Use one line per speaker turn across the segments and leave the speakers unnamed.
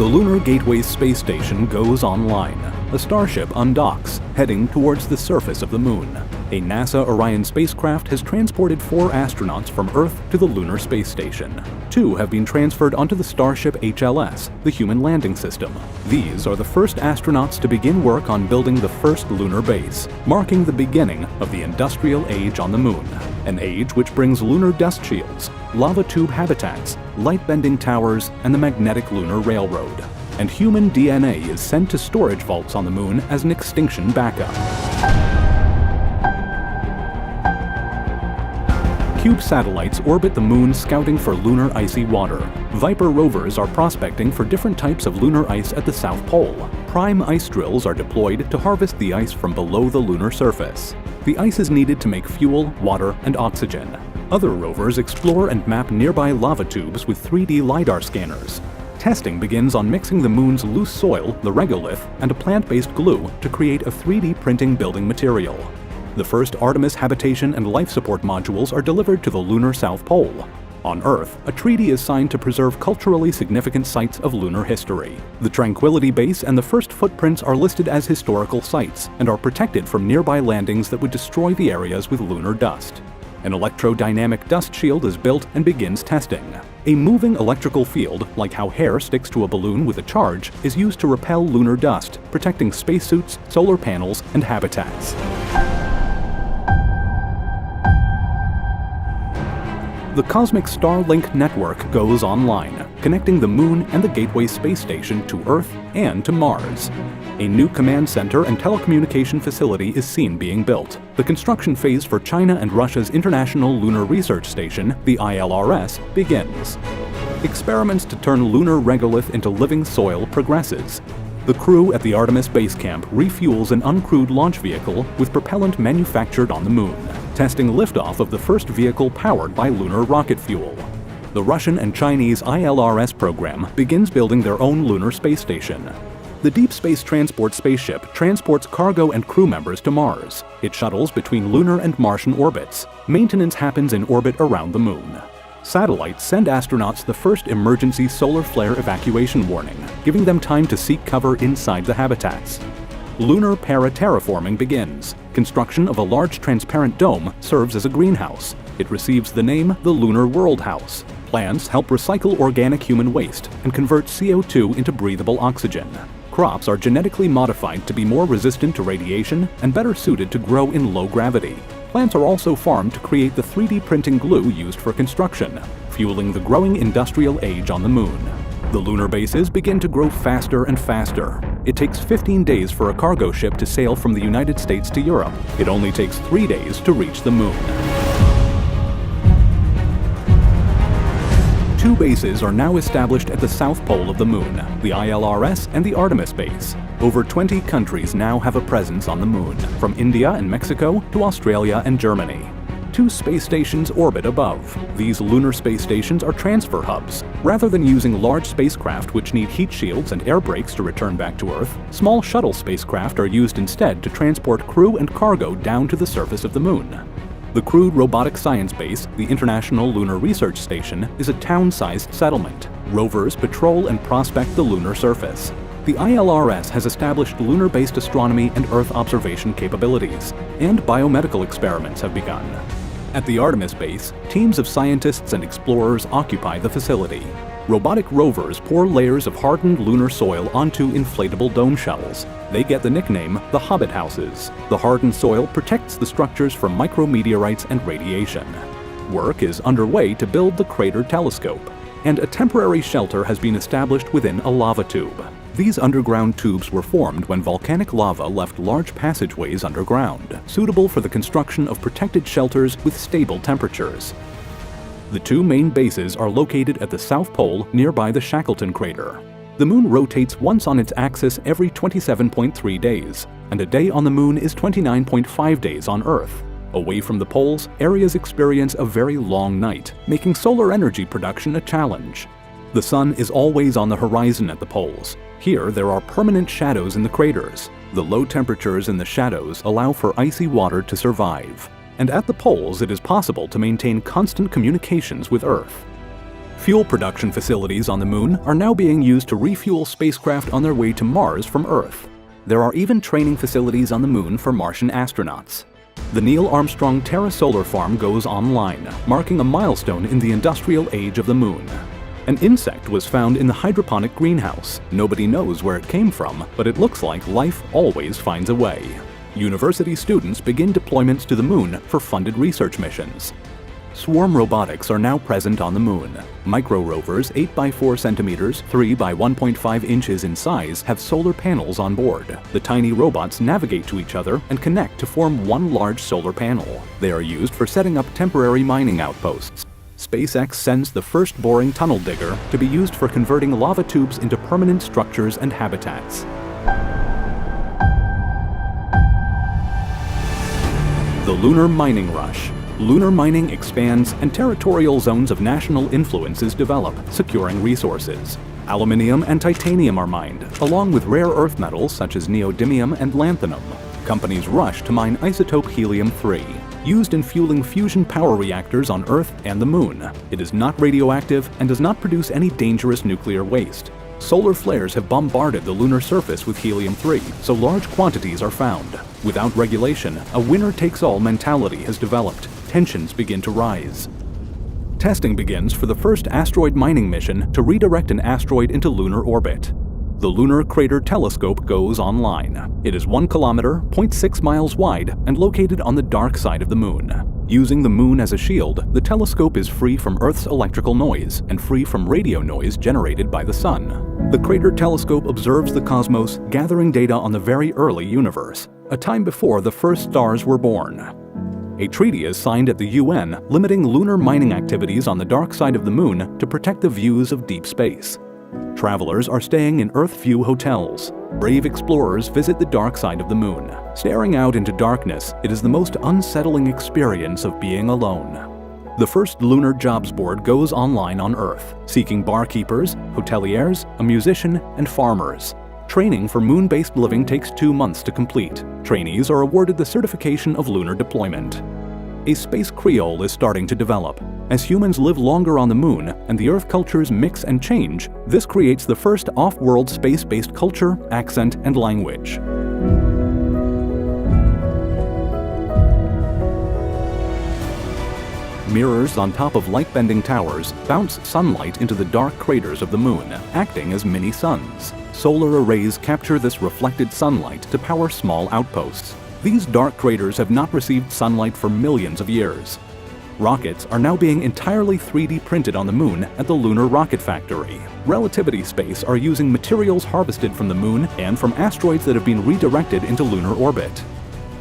The Lunar Gateway Space Station goes online. A Starship undocks, heading towards the surface of the Moon. A NASA Orion spacecraft has transported 4 astronauts from Earth to the Lunar Space Station. 2 have been transferred onto the Starship HLS, the Human Landing System. These are the first astronauts to begin work on building the first lunar base, marking the beginning of the industrial age on the Moon, an age which brings lunar dust shields, lava tube habitats, light-bending towers, and the magnetic lunar railroad. And human DNA is sent to storage vaults on the Moon as an extinction backup. Cube satellites orbit the Moon scouting for lunar icy water. Viper rovers are prospecting for different types of lunar ice at the South Pole. Prime ice drills are deployed to harvest the ice from below the lunar surface. The ice is needed to make fuel, water, and oxygen. Other rovers explore and map nearby lava tubes with 3D LiDAR scanners. Testing begins on mixing the Moon's loose soil, the regolith, and a plant-based glue to create a 3D printing building material. The first Artemis habitation and life support modules are delivered to the lunar South Pole. On Earth, a treaty is signed to preserve culturally significant sites of lunar history. The Tranquility Base and the first footprints are listed as historical sites and are protected from nearby landings that would destroy the areas with lunar dust. An electrodynamic dust shield is built and begins testing. A moving electrical field, like how hair sticks to a balloon with a charge, is used to repel lunar dust, protecting spacesuits, solar panels, and habitats. The cosmic Starlink network goes online, connecting the Moon and the Gateway Space Station to Earth and to Mars. A new command center and telecommunication facility is seen being built. The construction phase for China and Russia's International Lunar Research Station, the ILRS, begins. Experiments to turn lunar regolith into living soil progresses. The crew at the Artemis base camp refuels an uncrewed launch vehicle with propellant manufactured on the Moon, testing liftoff of the first vehicle powered by lunar rocket fuel. The Russian and Chinese ILRS program begins building their own lunar space station. The Deep Space Transport spaceship transports cargo and crew members to Mars. It shuttles between lunar and Martian orbits. Maintenance happens in orbit around the Moon. Satellites send astronauts the first emergency solar flare evacuation warning, giving them time to seek cover inside the habitats. Lunar para-terraforming begins. Construction of a large transparent dome serves as a greenhouse. It receives the name the Lunar World House. Plants help recycle organic human waste and convert CO2 into breathable oxygen. Crops are genetically modified to be more resistant to radiation and better suited to grow in low gravity. Plants are also farmed to create the 3D printing glue used for construction, fueling the growing industrial age on the Moon. The lunar bases begin to grow faster and faster. It takes 15 days for a cargo ship to sail from the United States to Europe. It only takes 3 days to reach the Moon. 2 bases are now established at the South Pole of the Moon, the ILRS and the Artemis base. Over 20 countries now have a presence on the Moon, from India and Mexico to Australia and Germany. 2 space stations orbit above. These lunar space stations are transfer hubs. Rather than using large spacecraft which need heat shields and air brakes to return back to Earth, small shuttle spacecraft are used instead to transport crew and cargo down to the surface of the Moon. The crewed robotic science base, the International Lunar Research Station, is a town-sized settlement. Rovers patrol and prospect the lunar surface. The ILRS has established lunar-based astronomy and Earth observation capabilities, and biomedical experiments have begun. At the Artemis base, teams of scientists and explorers occupy the facility. Robotic rovers pour layers of hardened lunar soil onto inflatable dome shells. They get the nickname the Hobbit Houses. The hardened soil protects the structures from micrometeorites and radiation. Work is underway to build the Crater Telescope, and a temporary shelter has been established within a lava tube. These underground tubes were formed when volcanic lava left large passageways underground, suitable for the construction of protected shelters with stable temperatures. The 2 main bases are located at the South Pole nearby the Shackleton crater. The Moon rotates once on its axis every 27.3 days, and a day on the Moon is 29.5 days on Earth. Away from the poles, areas experience a very long night, making solar energy production a challenge. The Sun is always on the horizon at the poles. Here, there are permanent shadows in the craters. The low temperatures in the shadows allow for icy water to survive. And at the poles, it is possible to maintain constant communications with Earth. Fuel production facilities on the moon are now being used to refuel spacecraft on their way to Mars from Earth. There are even training facilities on the moon for Martian astronauts. The Neil Armstrong Terra Solar Farm goes online, marking a milestone in the industrial age of the moon. An insect was found in the hydroponic greenhouse. Nobody knows where it came from, but it looks like life always finds a way. University students begin deployments to the moon for funded research missions. Swarm robotics are now present on the moon. Micro rovers 8 by 4 centimeters, 3 by 1.5 inches in size have solar panels on board. The tiny robots navigate to each other and connect to form one large solar panel. They are used for setting up temporary mining outposts. SpaceX sends the first boring tunnel digger to be used for converting lava tubes into permanent structures and habitats. The lunar mining rush. Lunar mining expands and territorial zones of national influences develop, securing resources. Aluminium and titanium are mined, along with rare earth metals such as neodymium and lanthanum. Companies rush to mine isotope helium-3, used in fueling fusion power reactors on Earth and the Moon. It is not radioactive and does not produce any dangerous nuclear waste. Solar flares have bombarded the lunar surface with helium-3, so large quantities are found. Without regulation, a winner-takes-all mentality has developed. Tensions begin to rise. Testing begins for the first asteroid mining mission to redirect an asteroid into lunar orbit. The Lunar Crater Telescope goes online. It is 1 kilometer, 0.6 miles wide, and located on the dark side of the moon. Using the moon as a shield, the telescope is free from Earth's electrical noise and free from radio noise generated by the sun. The Crater Telescope observes the cosmos, gathering data on the very early universe, a time before the first stars were born. A treaty is signed at the UN limiting lunar mining activities on the dark side of the moon to protect the views of deep space. Travelers are staying in Earth View hotels. Brave explorers visit the dark side of the moon. Staring out into darkness, it is the most unsettling experience of being alone. The first lunar jobs board goes online on Earth, seeking barkeepers, hoteliers, a musician, and farmers. Training for moon-based living takes 2 months to complete. Trainees are awarded the certification of lunar deployment. A space Creole is starting to develop. As humans live longer on the moon and the Earth cultures mix and change, this creates the first off-world space-based culture, accent, and language. Mirrors on top of light-bending towers bounce sunlight into the dark craters of the moon, acting as mini-suns. Solar arrays capture this reflected sunlight to power small outposts. These dark craters have not received sunlight for millions of years. Rockets are now being entirely 3D printed on the moon at the Lunar Rocket Factory. Relativity Space are using materials harvested from the moon and from asteroids that have been redirected into lunar orbit.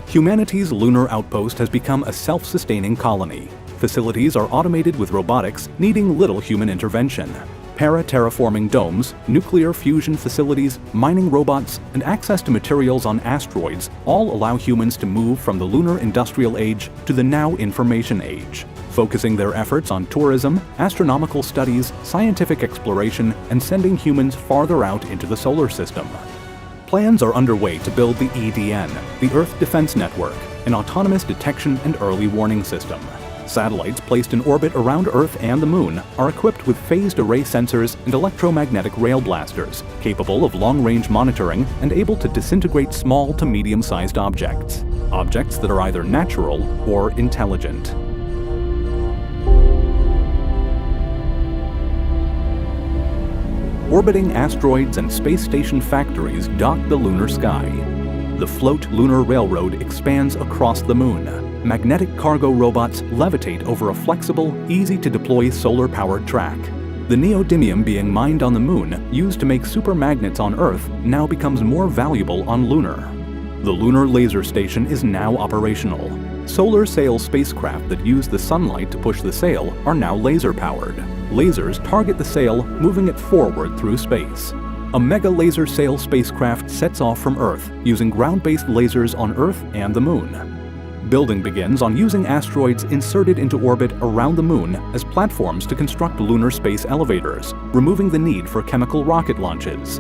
Humanity's lunar outpost has become a self-sustaining colony. Facilities are automated with robotics, needing little human intervention. Para-terraforming domes, nuclear fusion facilities, mining robots, and access to materials on asteroids all allow humans to move from the lunar industrial age to the now information age, focusing their efforts on tourism, astronomical studies, scientific exploration, and sending humans farther out into the solar system. Plans are underway to build the EDN, the Earth Defense Network, an autonomous detection and early warning system. Satellites placed in orbit around Earth and the Moon are equipped with phased array sensors and electromagnetic rail blasters, capable of long-range monitoring and able to disintegrate small to medium-sized objects that are either natural or intelligent. Orbiting asteroids and space station factories dock the lunar sky. The Float Lunar Railroad expands across the Moon. Magnetic cargo robots levitate over a flexible, easy-to-deploy solar-powered track. The neodymium being mined on the Moon, used to make supermagnets on Earth, now becomes more valuable on Lunar. The Lunar Laser Station is now operational. Solar sail spacecraft that use the sunlight to push the sail are now laser-powered. Lasers target the sail, moving it forward through space. A mega laser sail spacecraft sets off from Earth, using ground-based lasers on Earth and the Moon. Building begins on using asteroids inserted into orbit around the Moon as platforms to construct lunar space elevators, removing the need for chemical rocket launches.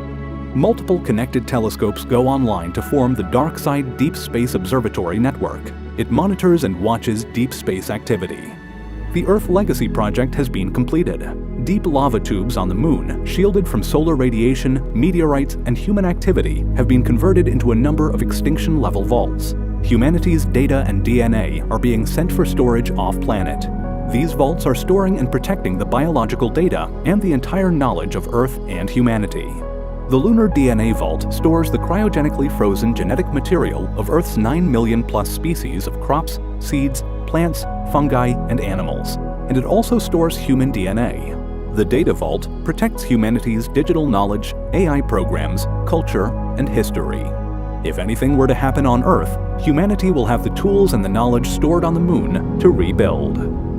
Multiple connected telescopes go online to form the Darkside Deep Space Observatory Network. It monitors and watches deep space activity. The Earth Legacy project has been completed. deep lava tubes on the moon, shielded from solar radiation, meteorites, and human activity, have been converted into a number of extinction-level vaults. Humanity's data and DNA are being sent for storage off-planet. These vaults are storing and protecting the biological data and the entire knowledge of Earth and humanity. The Lunar DNA Vault stores the cryogenically frozen genetic material of Earth's 9 million-plus species of crops, seeds, plants, fungi, and animals, and it also stores human DNA. The Data Vault protects humanity's digital knowledge, AI programs, culture, and history. If anything were to happen on Earth, humanity will have the tools and the knowledge stored on the moon to rebuild.